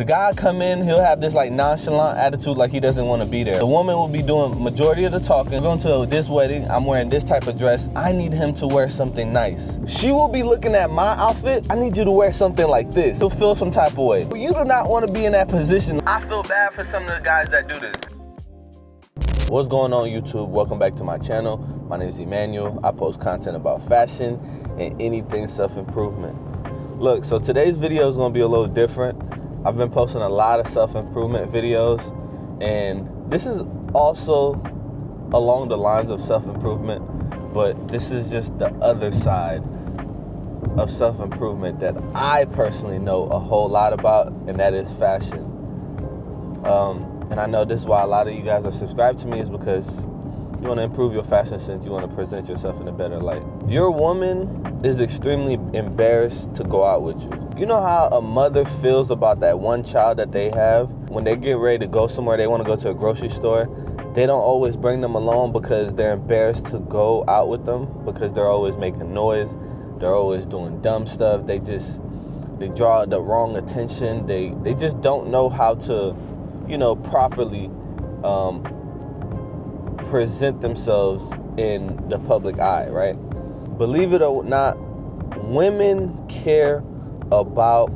The guy come in, he'll have this like nonchalant attitude like he doesn't want to be there. The woman will be doing majority of the talking. Going to this wedding, I'm wearing this type of dress. I need him to wear something nice. She will be looking at my outfit. I need you to wear something like this. He'll feel some type of way. You do not want to be in that position. I feel bad for some of the guys that do this. What's going on, YouTube? Welcome back to my channel. My name is Emmanuel. I post content about fashion and anything self-improvement. Look, so today's video is going to be a little different. I've been posting a lot of self-improvement videos, and this is also along the lines of self-improvement, but this is just the other side of self-improvement that I personally know a whole lot about, and that is fashion. And I know this is why a lot of you guys are subscribed to me, is because you want to improve your fashion sense. You want to present yourself in a better light. Your woman is extremely embarrassed to go out with you. You know how a mother feels about that one child that they have? When they get ready to go somewhere, they want to go to a grocery store. They don't always bring them along because they're embarrassed to go out with them, because they're always making noise. They're always doing dumb stuff. They draw the wrong attention. They just don't know how to, properly present themselves in the public eye, right? Believe it or not, women care about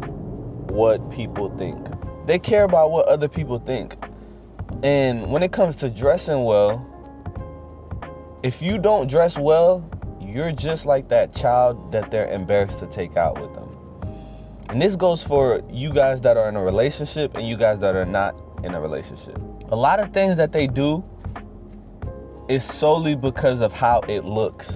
what people think. They care about what other people think. And when it comes to dressing well, if you don't dress well, you're just like that child that they're embarrassed to take out with them. And this goes for you guys that are in a relationship and you guys that are not in a relationship. A lot of things that they do is solely because of how it looks.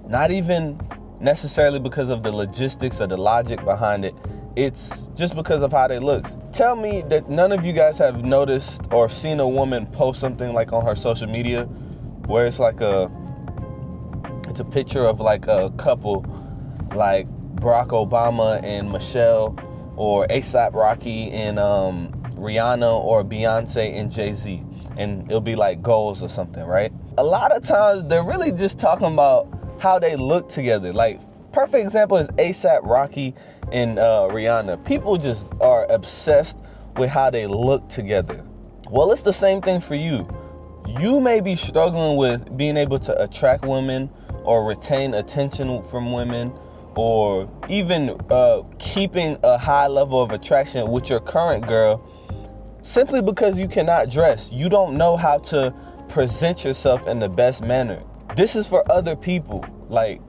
Not even necessarily because of the logistics or the logic behind it. It's just because of how they look. Tell me that none of you guys have noticed or seen a woman post something like on her social media where it's like it's a picture of like a couple like Barack Obama and Michelle, or A$AP Rocky and Rihanna, or Beyonce and Jay-Z, and it'll be like goals or something, right? A lot of times they're really just talking about how they look together. Like, perfect example is A$AP Rocky and Rihanna. People just are obsessed with how they look together. Well, it's the same thing for you. You may be struggling with being able to attract women or retain attention from women, or even keeping a high level of attraction with your current girl, simply because you cannot dress. You don't know how to present yourself in the best manner. This is for other people. Like,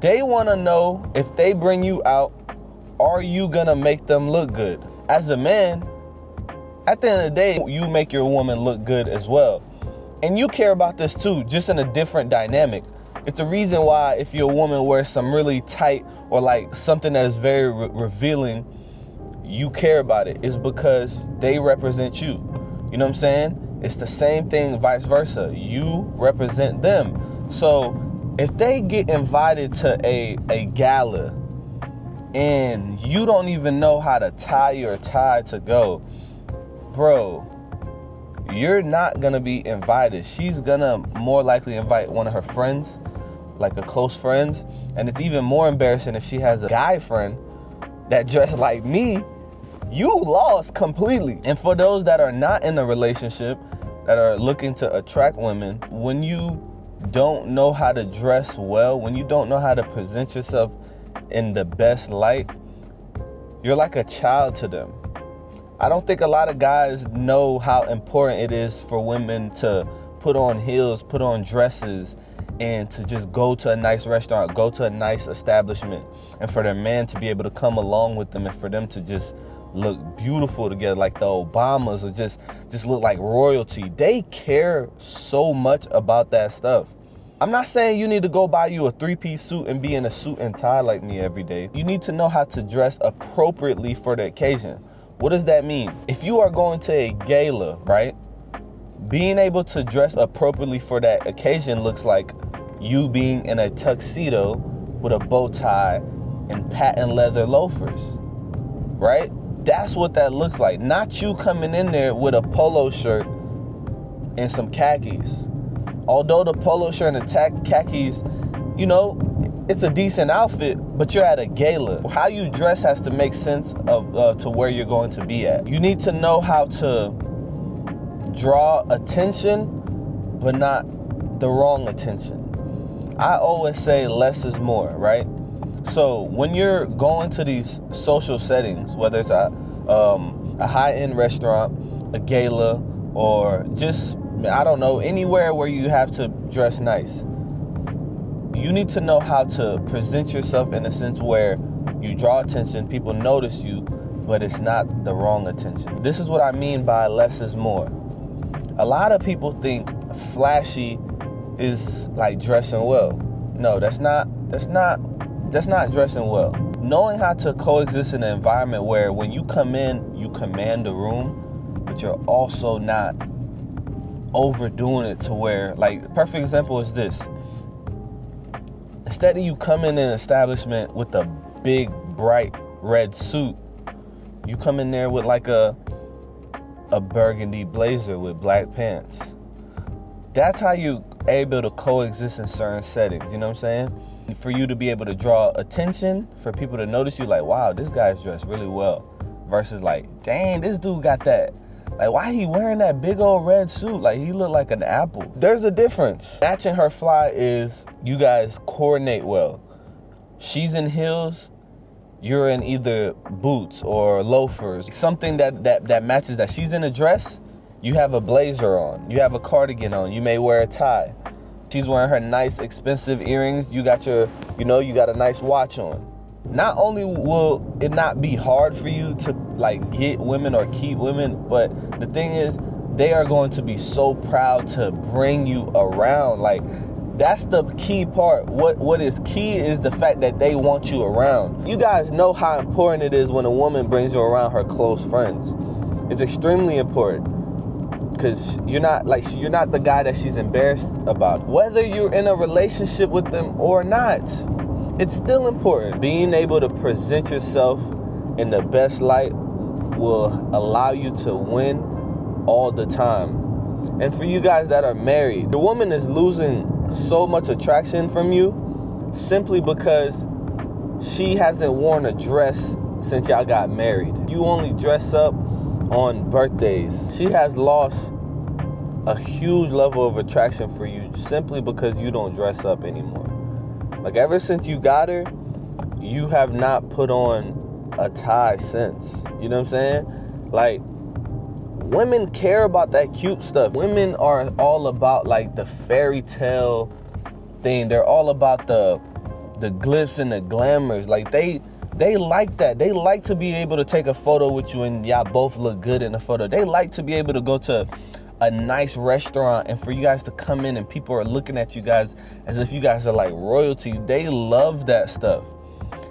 they want to know, if they bring you out, are you gonna make them look good? As a man, at the end of the day, you make your woman look good as well. And you care about this too, just in a different dynamic. It's a reason why if your woman wears some really tight or like something that is very revealing, you care about it. It's because they represent you. You know what I'm saying? It's the same thing vice versa. You represent them. So if they get invited to a gala and you don't even know how to tie your tie to go, bro, you're not gonna be invited. She's gonna more likely invite one of her friends, like a close friend. And it's even more embarrassing if she has a guy friend that dressed like me. You lost completely. And for those that are not in a relationship, that are looking to attract women, when you don't know how to dress well, when you don't know how to present yourself in the best light, you're like a child to them. I don't think a lot of guys know how important it is for women to put on heels, put on dresses, and to just go to a nice restaurant, go to a nice establishment, and for their man to be able to come along with them, and for them to just look beautiful together, like the Obamas, or just look like royalty. They care so much about that stuff. I'm not saying you need to go buy you a 3-piece suit and be in a suit and tie like me every day. You need to know how to dress appropriately for the occasion. What does that mean? If you are going to a gala, right? Being able to dress appropriately for that occasion looks like you being in a tuxedo with a bow tie and patent leather loafers, right? That's what that looks like. Not you coming in there with a polo shirt and some khakis. Although the polo shirt and the khakis, it's a decent outfit, but you're at a gala. How you dress has to make sense of to where you're going to be at. You need to know how to draw attention, but not the wrong attention. I always say less is more, right? So when you're going to these social settings, whether it's a high-end restaurant, a gala, or just, I don't know, anywhere where you have to dress nice, you need to know how to present yourself in a sense where you draw attention, people notice you, but it's not the wrong attention. This is what I mean by less is more. A lot of people think flashy is like dressing well. No, that's not dressing well. Knowing how to coexist in an environment where when you come in, you command the room, but you're also not overdoing it to where, like, perfect example is this. Instead of you coming in an establishment with a big, bright red suit, you come in there with like a burgundy blazer with black pants. That's how you able to coexist in certain settings, you know what I'm saying? For you to be able to draw attention, for people to notice you, like, wow, this guy's dressed really well, versus like, dang, this dude got that. Like, why he wearing that big old red suit? Like, he look like an apple. There's a difference. Matching her fly is you guys coordinate well. She's in heels, you're in either boots or loafers. Something that matches that. She's in a dress, you have a blazer on. You have a cardigan on. You may wear a tie. She's wearing her nice, expensive earrings. You got a nice watch on. Not only will it not be hard for you to like get women or keep women, but the thing is, they are going to be so proud to bring you around. Like, that's the key part. What is key is the fact that they want you around. You guys know how important it is when a woman brings you around her close friends. It's extremely important. Because you're not the guy that she's embarrassed about. Whether you're in a relationship with them or not, it's still important. Being able to present yourself in the best light will allow you to win all the time. And for you guys that are married, the woman is losing so much attraction from you simply because she hasn't worn a dress since y'all got married. You only dress up on birthdays. She has lost a huge level of attraction for you simply because you don't dress up anymore. Like, ever since you got her, you have not put on a tie since. You know what I'm saying? Like, women care about that cute stuff. Women are all about like the fairy tale thing. They're all about the glitz and the glamours. Like, they like that. They like to be able to take a photo with you and y'all both look good in the photo. They like to be able to go to a nice restaurant and for you guys to come in and people are looking at you guys as if you guys are like royalty. They love that stuff.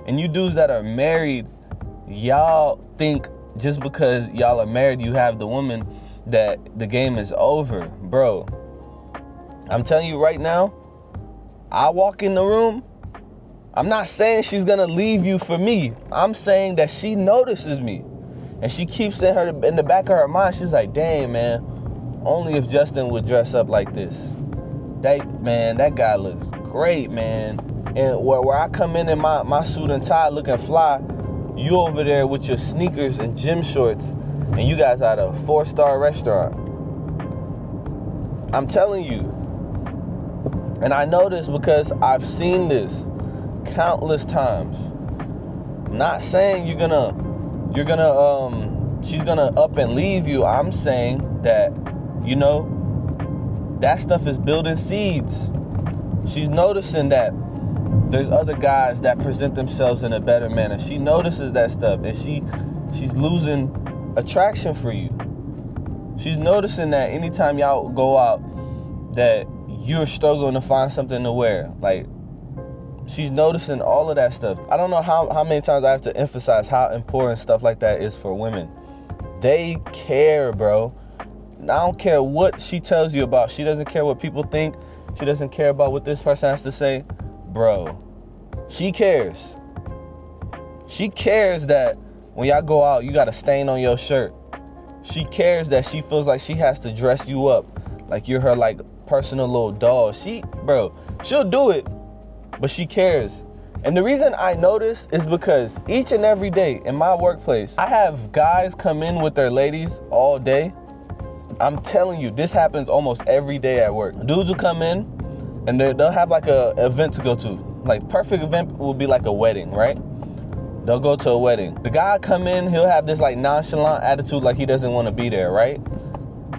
And you dudes that are married, y'all think just because y'all are married, you have the woman, that the game is over. Bro, I'm telling you right now, I walk in the room, I'm not saying she's gonna leave you for me. I'm saying that she notices me. And she keeps in the back of her mind, she's like, dang, man, only if Justin would dress up like this. That guy looks great, man. And where I come in my suit and tie looking fly, you over there with your sneakers and gym shorts, and you guys at a 4-star restaurant. I'm telling you. And I know this because I've seen this countless times. Not saying she's gonna up and leave you. I'm saying that, you know, that stuff is building seeds. She's noticing that there's other guys that present themselves in a better manner. She notices that stuff, and she's losing attraction for you. She's noticing that anytime y'all go out, that you're struggling to find something to wear. Like, she's noticing all of that stuff. I don't know how many times I have to emphasize how important stuff like that is for women. They care, bro. I don't care what she tells you about. She doesn't care what people think. She doesn't care about what this person has to say. Bro, she cares. She cares that when y'all go out, you got a stain on your shirt. She cares that she feels like she has to dress you up like you're her like personal little doll. She'll do it but she cares. And the reason I know this is because each and every day in my workplace, I have guys come in with their ladies all day. I'm telling you, this happens almost every day at work. Dudes will come in and they'll have like a event to go to. Like perfect event will be like a wedding, right? They'll go to a wedding. The guy come in, he'll have this like nonchalant attitude like he doesn't want to be there, right?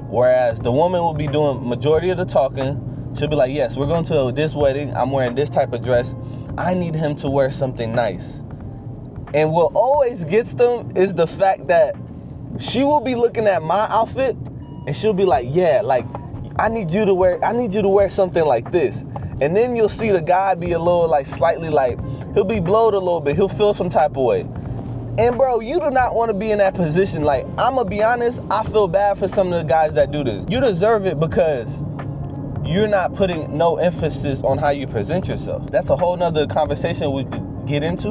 Whereas the woman will be doing majority of the talking. She'll be like, yes, we're going to this wedding. I'm wearing this type of dress. I need him to wear something nice. And what always gets them is the fact that she will be looking at my outfit and she'll be like, yeah, like I need you to wear something like this. And then you'll see the guy be a little like slightly like, he'll be blowed a little bit. He'll feel some type of way. And bro, you do not want to be in that position. Like, I'm gonna be honest, I feel bad for some of the guys that do this. You deserve it because you're not putting no emphasis on how you present yourself. That's a whole nother conversation we could get into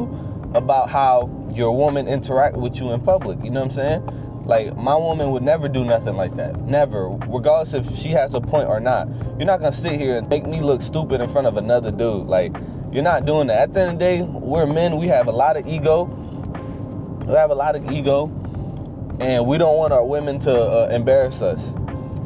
about how your woman interact with you in public. You know what I'm saying? Like, my woman would never do nothing like that. Never. Regardless if she has a point or not. You're not going to sit here and make me look stupid in front of another dude. Like, you're not doing that. At the end of the day, we're men. We have a lot of ego. And we don't want our women to embarrass us.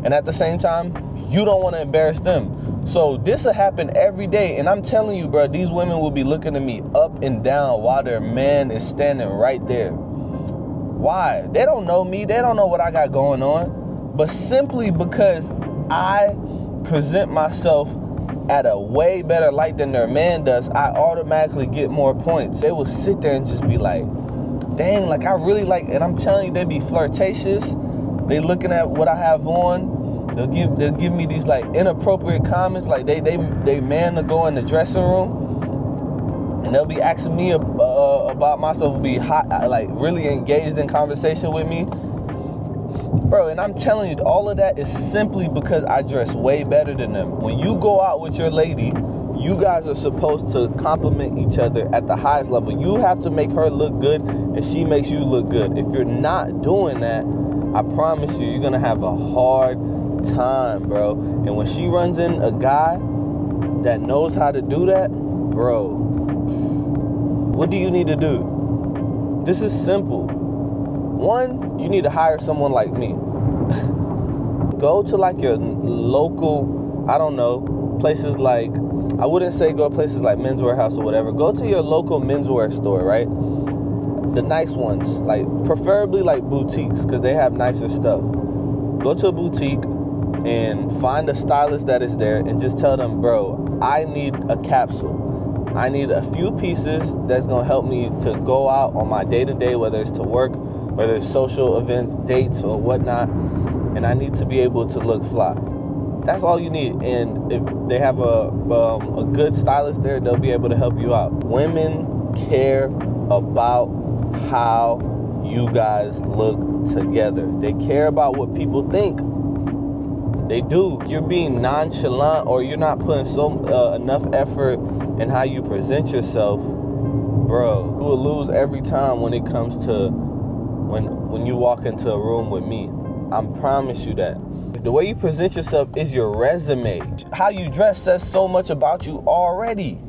And at the same time, you don't want to embarrass them. So this will happen every day. And I'm telling you, bro, these women will be looking at me up and down while their man is standing right there. Why? They don't know me. They don't know what I got going on. But simply because I present myself at a way better light than their man does, I automatically get more points. They will sit there and just be like, dang, like I really like, and I'm telling you, they be flirtatious. They looking at what I have on. They'll give me these like inappropriate comments, like they man to go in the dressing room, and they'll be asking me about myself, be hot, like really engaged in conversation with me, bro. And I'm telling you, all of that is simply because I dress way better than them. When you go out with your lady, you guys are supposed to compliment each other at the highest level. You have to make her look good, and she makes you look good. If you're not doing that, I promise you're gonna have a hard time, bro. And when she runs in a guy that knows how to do that, bro, what do you need to do? This is simple. One, you need to hire someone like me. Go to like your local, I don't know, places like, I wouldn't say go places like Men's Warehouse or whatever. Go to your local menswear store, right? The nice ones, like preferably like boutiques, because they have nicer stuff. Go to a boutique and find a stylist that is there and just tell them, bro, I need a capsule. I need a few pieces that's gonna help me to go out on my day-to-day, whether it's to work, whether it's social events, dates, or whatnot, and I need to be able to look fly. That's all you need. And if they have a good stylist there, they'll be able to help you out. Women care about how you guys look together. They care about what people think. They do. If you're being nonchalant or you're not putting enough effort in how you present yourself, bro, you will lose every time when it comes to when you walk into a room with me. I promise you that. The way you present yourself is your resume. How you dress says so much about you already.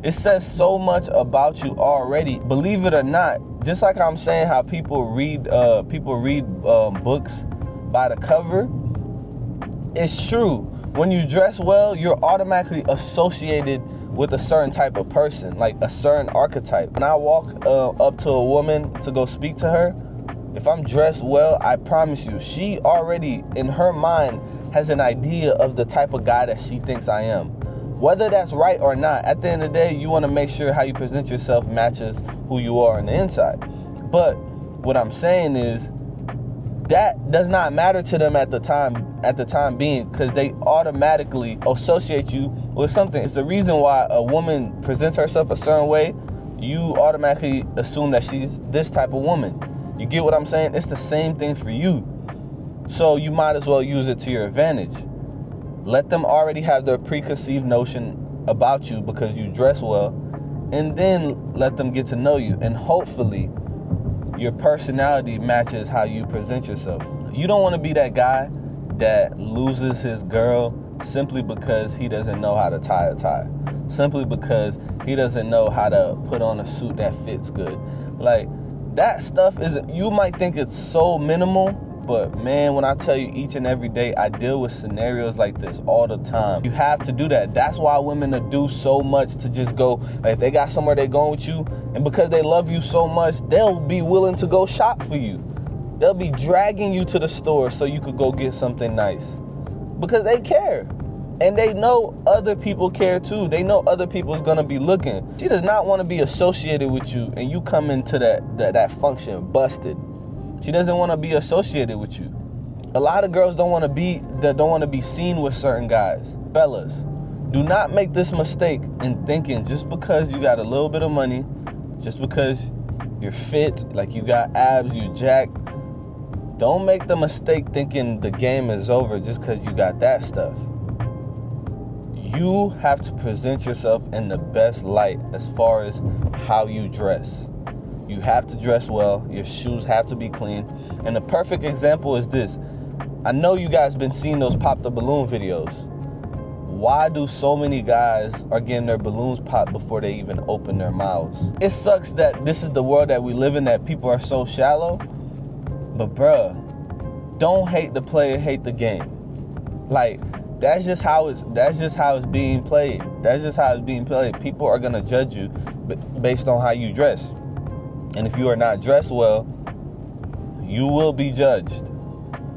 It says so much about you already. Believe it or not, just like I'm saying how people read books by the cover, it's true. When you dress well, you're automatically associated with a certain type of person, like a certain archetype. When I walk up to a woman to go speak to her, if I'm dressed well, I promise you, she already, in her mind, has an idea of the type of guy that she thinks I am. Whether that's right or not, at the end of the day, you want to make sure how you present yourself matches who you are on the inside. But what I'm saying is, that does not matter to them at the time being, because they automatically associate you with something. It's the reason why a woman presents herself a certain way. You automatically assume that she's this type of woman. You get what I'm saying? It's the same thing for you. So you might as well use it to your advantage. Let them already have their preconceived notion about you because you dress well, and then let them get to know you. And hopefully your personality matches how you present yourself. You don't want to be that guy that loses his girl simply because he doesn't know how to tie a tie, simply because he doesn't know how to put on a suit that fits good. Like, that stuff isn't, you might think it's so minimal, but man, when I tell you, each and every day I deal with scenarios like this all the time. You have to do that. That's why women will do so much to just go, like, if they got somewhere they're going with you, and because they love you so much, they'll be willing to go shop for you. They'll be dragging you to the store so you could go get something nice, because they care. And they know other people care too. They know other people's gonna be looking. She does not want to be associated with you and you come into that function busted. She doesn't want to be associated with you. A lot of girls don't want to be seen with certain guys. Fellas, do not make this mistake in thinking just because you got a little bit of money, just because you're fit, like you got abs, you jack. Don't make the mistake thinking the game is over just because you got that stuff. You have to present yourself in the best light as far as how you dress. You have to dress well. Your shoes have to be clean. And the perfect example is this. I know you guys been seeing those pop the balloon videos. Why do so many guys are getting their balloons popped before they even open their mouths? It sucks that this is the world that we live in, that people are so shallow. But bruh, don't hate the player, hate the game. Like, that's just how it's being played. That's just how it's being played. People are gonna judge you based on how you dress. And if you are not dressed well, you will be judged.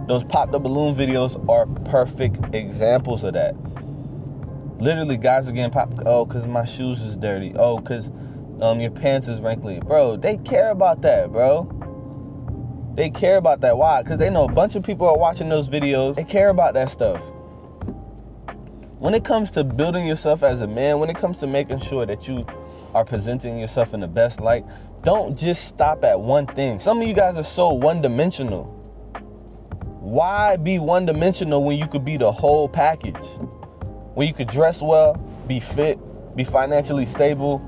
Those pop the balloon videos are perfect examples of that. Literally, guys are getting popped. Oh, because my shoes is dirty. Oh, because your pants is wrinkly. Bro, they care about that, bro. They care about that. Why? Because they know a bunch of people are watching those videos. They care about that stuff. When it comes to building yourself as a man, when it comes to making sure that you are presenting yourself in the best light, don't just stop at one thing. Some of you guys are so one-dimensional. Why be one-dimensional when you could be the whole package? When you could dress well, be fit, be financially stable,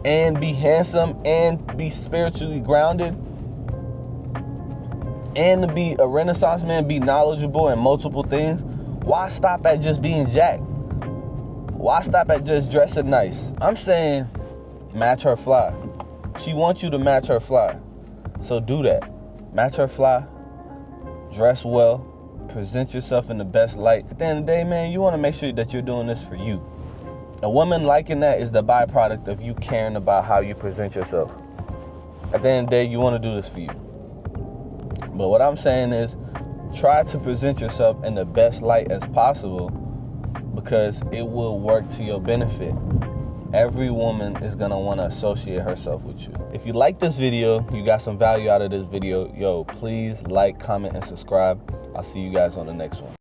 and be handsome, and be spiritually grounded, and to be a Renaissance man, be knowledgeable in multiple things. Why stop at just being jacked? Why stop at just dressing nice? I'm saying match her fly. She wants you to match her fly. So do that. Match her fly. Dress well. Present yourself in the best light. At the end of the day, man, you want to make sure that you're doing this for you. A woman liking that is the byproduct of you caring about how you present yourself. At the end of the day, you want to do this for you. But what I'm saying is, try to present yourself in the best light as possible, because it will work to your benefit. Every woman is gonna want to associate herself with you. If you like this video, you got some value out of this video, yo, please like, comment, and subscribe. I'll see you guys on the next one.